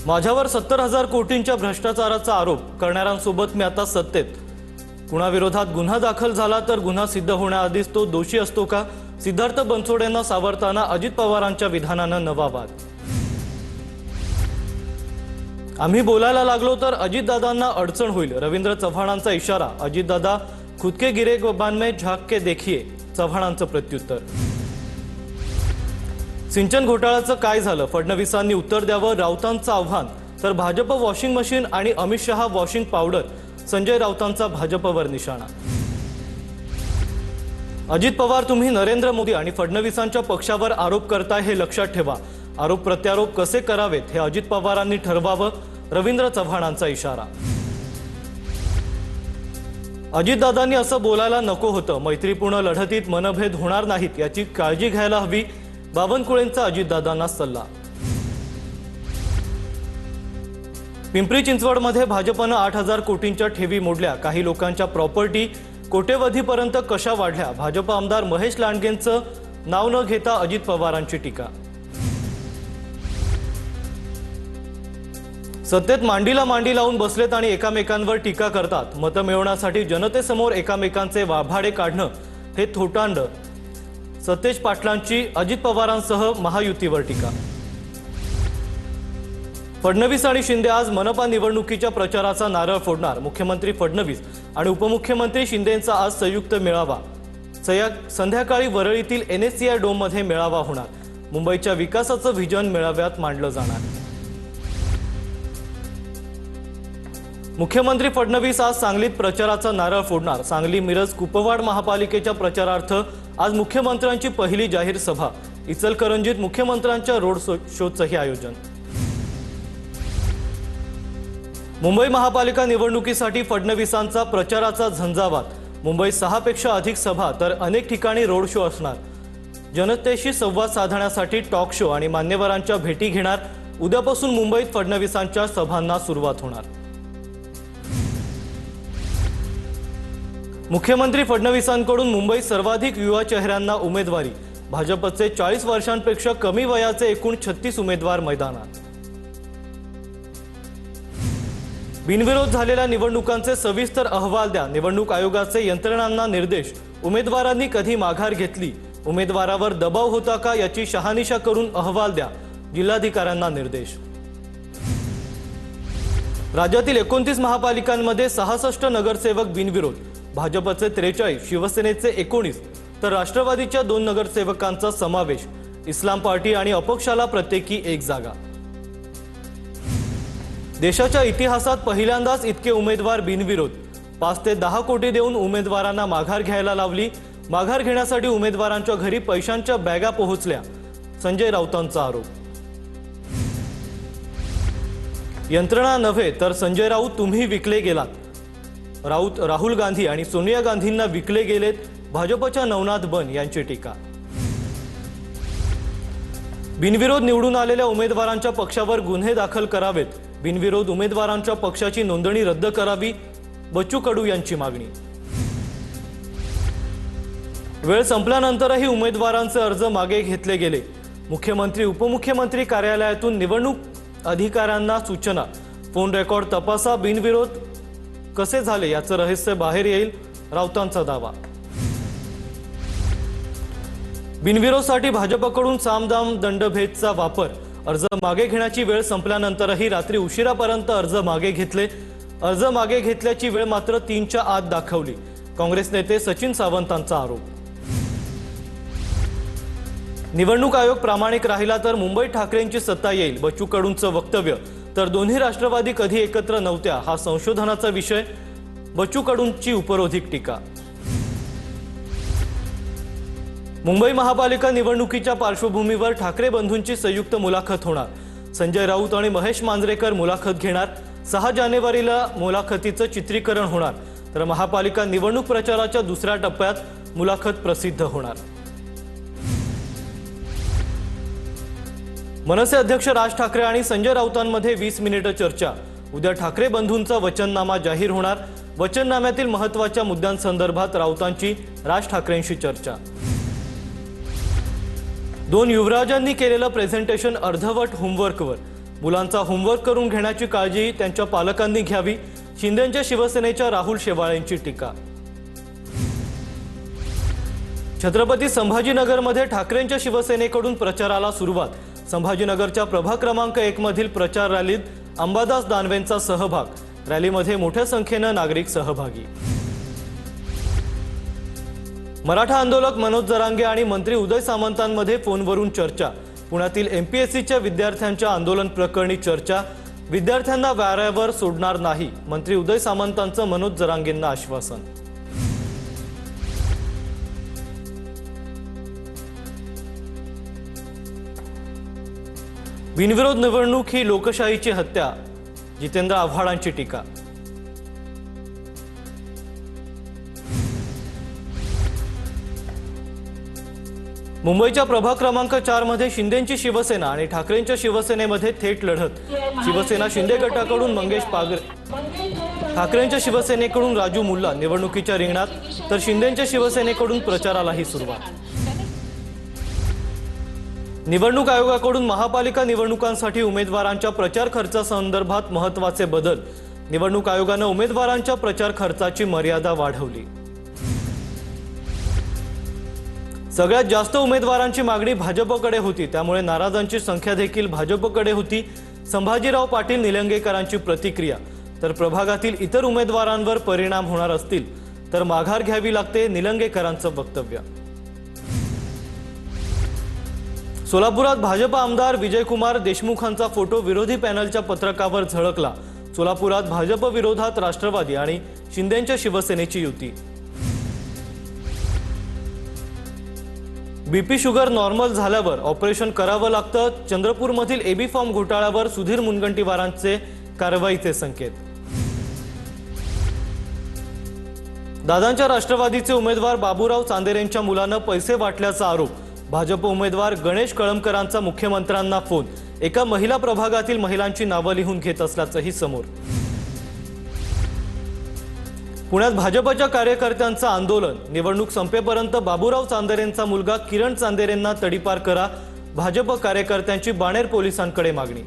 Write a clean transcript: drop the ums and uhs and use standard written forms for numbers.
माझ्यावर 70,000 कोटींच्या भ्रष्टाचाराचा आरोप करणाऱ्यांसोबत मी आता सत्तेत। कुणाविरोधात गुन्हा दाखल झाला तर गुन्हा सिद्ध होण्याआधीच तो दोषी असतो का? सिद्धार्थ बनसोडेंना सावरताना अजित पवारांच्या विधानानं नवा वाद। आम्ही बोलायला लागलो तर अजितदादांना अडचण होईल, रवींद्र चव्हाणांचा इशारा। अजितदादा खुद के गिरे गबान में झांक के देखिए, चव्हाणांचं प्रत्युत्तर। सिंचन घोटाळ्याचं काय झालं? फडणवीसांनी उत्तर द्यावं, राऊतांचं आव्हान। तर भाजप वॉशिंग मशीन आणि अमित शहा वॉशिंग पावडर, संजय राऊतांचा भाजपवर निशाणा। अजित पवार, तुम्ही नरेंद्र मोदी आणि फडणवीसांच्या पक्षावर आरोप करताय हे लक्षात ठेवा। आरोप प्रत्यारोप कसे करावेत हे अजित पवारांनी ठरवावं, रवींद्र चव्हाणांचा इशारा। अजितदादांनी असं बोलायला नको होतं, मैत्रीपूर्ण लढतीत मनभेद होणार नाहीत याची काळजी घ्यायला हवी, बावनकुळेंचा अजितदादांना सल्ला। पिंपरी चिंचवडमध्ये भाजपनं 8,000 कोटींच्या ठेवी मोडल्या, काही लोकांच्या प्रॉपर्टी कोट्यवधीपर्यंत कशा वाढल्या? भाजप आमदार महेश लांडगेंचं नाव न घेता अजित पवारांची टीका। सत्तेत मांडीला मांडी लावून बसलेत आणि एकामेकांवर टीका करतात। मतं मिळवण्यासाठी जनतेसमोर एकामेकांचे वाभाडे काढणं हे थोटांड। सतेज पाटलांची अजित पवारांसह महायुतीवर टीका। फडणवीस आणि शिंदे आज मनपा निवडणुकीच्या प्रचाराचा नारळ फोडणार। मुख्यमंत्री फडणवीस आणि उपमुख्यमंत्री शिंदेंचा आज संयुक्त मेळावा। संध्याकाळी वरळीतील NSCI डोममध्ये मेळावा होणार। मुंबईच्या विकासाचं व्हिजन मेळाव्यात मांडलं जाणार। मुख्यमंत्री फडणवीस आज सांगलीत प्रचाराचा नारळ फोडणार। सांगली मिरज कुपवाड महापालिकेच्या प्रचारार्थ आज मुख्यमंत्र्यांची पहिली जाहीर सभा। इचलकरंजीत मुख्यमंत्र्यांच्या रोड शोचंही आयोजन। मुंबई महापालिका निवडणुकीसाठी फडणवीसांचा प्रचाराचा झंझावात। मुंबईत 6 पेक्षा अधिक सभा तर अनेक ठिकाणी रोड शो असणार। जनतेशी संवाद साधण्यासाठी टॉक शो आणि मान्यवरांच्या भेटी घेणार। उद्यापासून मुंबईत फडणवीसांच्या सभांना सुरुवात होणार। मुख्यमंत्री फडणवीसांकडून मुंबईत सर्वाधिक युवा चेहऱ्यांना उमेदवारी। भाजपचे 40 वर्षांपेक्षा कमी वयाचे एकूण 36 उमेदवार मैदानात। बिनविरोध झालेल्या निवडणुकांचे सविस्तर अहवाल द्या, निवडणूक आयोगाचे यंत्रणांना निर्देश। उमेदवारांनी कधी माघार घेतली, उमेदवारावर दबाव होता का याची शहानिशा करून अहवाल द्या, जिल्हाधिकाऱ्यांना निर्देश। राज्यातील 29 महापालिकांमध्ये 66 नगरसेवक बिनविरोध। भाजपचे 43, शिवसेनेचे 19 तर राष्ट्रवादीच्या 2 नगरसेवकांचा समावेश। इस्लाम पार्टी आणि अपक्षाला प्रत्येकी 1 जागा। देशाच्या इतिहासात पहिल्यांदाच इतके उमेदवार बिनविरोध। 5 ते 10 कोटी देऊन उमेदवारांना माघार घ्यायला लावली। माघार घेण्यासाठी उमेदवारांच्या घरी पैशांच्या बॅगा पोहोचल्या, संजय राऊतांचा आरोप। यंत्रणा नव्हे तर संजय राऊत तुम्ही विकले गेलात। राऊत राहुल गांधी आणि सोनिया गांधींना विकले गेलेत, भाजपच्या नवनाथ बन यांची टीका। बिनविरोध निवडून आलेल्या उमेदवारांच्या पक्षावर गुन्हे दाखल करावेत। बिनविरोध उमेदवारांच्या पक्षाची नोंदणी रद्द करावी, बच्चू कडू यांची मागणी। वेळ संपल्यानंतरही उमेदवारांचे अर्ज मागे घेतले गेले। मुख्यमंत्री उपमुख्यमंत्री कार्यालयातून निवडणूक अधिकाऱ्यांना सूचना। फोन रेकॉर्ड तपासा, बिनविरोध कसे झाले याचं रहस्य बाहेर येईल, राऊतांचा दावा। बिनविरोधसाठी भाजपकडून सामदाम दंडभेदचा वापर। अर्ज मागे घेण्याची वेळ संपल्यानंतरही रात्री उशिरापर्यंत अर्ज मागे घेतले। अर्ज मागे घेतल्याची वेळ मात्र 3च्या आत दाखवली, काँग्रेस नेते सचिन सावंतांचा आरोप। निवडणूक आयोग प्रामाणिक राहिला तर मुंबईत ठाकरेंची सत्ता येईल, बच्चू कडूंचं वक्तव्य। तर दोन्ही राष्ट्रवादी कधी एकत्र नव्हत्या हा संशोधनाचा विषय, बच्चू कडूंची उपरोधिक टीका। मुंबई महापालिका निवडणुकीच्या पार्श्वभूमीवर ठाकरे बंधूंची संयुक्त मुलाखत होणार। संजय राऊत आणि महेश मांजरेकर मुलाखत घेणार। 6 जानेवारीला मुलाखतीचं चित्रीकरण होणार, तर महापालिका निवडणूक प्रचाराच्या दुसऱ्या टप्प्यात मुलाखत प्रसिद्ध होणार। मनसे अध्यक्ष राज ठाकरे आणि संजय राऊतांमध्ये 20 मिनिटं चर्चा। उद्या ठाकरे बंधूंचा वचननामा जाहीर होणार। वचननाम्यातील महत्त्वाच्या मुद्द्यांसंदर्भात राऊतांची राज ठाकरेंशी चर्चा। 2 युवराजांनी केलेलं प्रेझेंटेशन अर्धवट होमवर्कवर। मुलांचा होमवर्क करून घेण्याची काळजी त्यांच्या पालकांनी घ्यावी, शिंदेंच्या शिवसेनेच्या राहुल शेवाळेंची टीका। छत्रपती संभाजीनगरमध्ये ठाकरेंच्या शिवसेनेकडून प्रचाराला सुरुवात। संभाजीनगरच्या प्रभाग क्रमांक 1 मधील प्रचार रॅलीत अंबादास दानवेंचा सहभाग। रॅलीमध्ये मोठ्या संख्येने नागरिक सहभागी। मराठा आंदोलक मनोज जरांगे आणि मंत्री उदय सामंतांमध्ये फोनवरून चर्चा। पुण्यातील एमपीएससीच्या विद्यार्थ्यांच्या आंदोलन प्रकरणी चर्चा। विद्यार्थ्यांना वाऱ्यावर सोडणार नाही, मंत्री उदय सामंतांचं मनोज जरांगेंना आश्वासन। बिनविरोध निवडणूक ही लोकशाहीची हत्या, जितेंद्र आव्हाडांची टीका। मुंबईच्या प्रभाग क्रमांक 4 मध्ये शिंदेंची शिवसेना आणि ठाकरेंच्या शिवसेनेमध्ये थेट लढत। शिवसेना शिंदे गटाकडून मंगेश पागरे, ठाकरेंच्या शिवसेनेकडून राजू मुल्ला निवडणुकीच्या रिंगणात, तर शिंदेंच्या शिवसेनेकडून प्रचारालाही सुरुवात। निवडणूक आयोगाकडून महापालिका निवडणुकांसाठी उमेदवारांच्या प्रचार खर्चासंदर्भात महत्त्वाचे बदल। निवडणूक आयोगाने उमेदवारांच्या प्रचार खर्चाची मर्यादा वाढवली। सगळ्यात जास्त उमेदवारांची मागणी भाजपकडे होती, त्यामुळे नाराजांची संख्या देखील भाजपकडे होती। संभाजीराव पाटील निलंगेकरांची प्रतिक्रिया। तर प्रभागातील इतर उमेदवारांवर परिणाम होणार असतील तर माघार घ्यावी लागते, निलंगेकरांचं वक्तव्य। सोलापुरात भाजप आमदार विजयकुमार देशमुखांचा फोटो विरोधी पॅनलच्या पत्रकावर झळकला। सोलापुरात भाजप विरोधात राष्ट्रवादी आणि शिंदेंच्या शिवसेनेची युती। बीपी शुगर नॉर्मल झाल्यावर ऑपरेशन करावं लागतं। चंद्रपूरमधील एबी फॉर्म घोटाळ्यावर सुधीर मुनगंटीवारांचे कारवाईचे संकेत। दादांच्या राष्ट्रवादीचे उमेदवार बाबूराव चांदेरेंच्या मुलानं पैसे वाटल्याचा आरोप। भाजप उमेदवार गणेश कळमकरांचा मुख्यमंत्र्यांना फोन। एका महिला प्रभागातील महिलांची नावं लिहून घेत असल्याचंही समोर। पुण्यात भाजपच्या कार्यकर्त्यांचं आंदोलन। निवडणूक संपेपर्यंत बाबूराव चांदेरेंचा मुलगा किरण चांदेरेंना तडीपार करा, भाजप कार्यकर्त्यांची बाणेर पोलिसांकडे मागणी।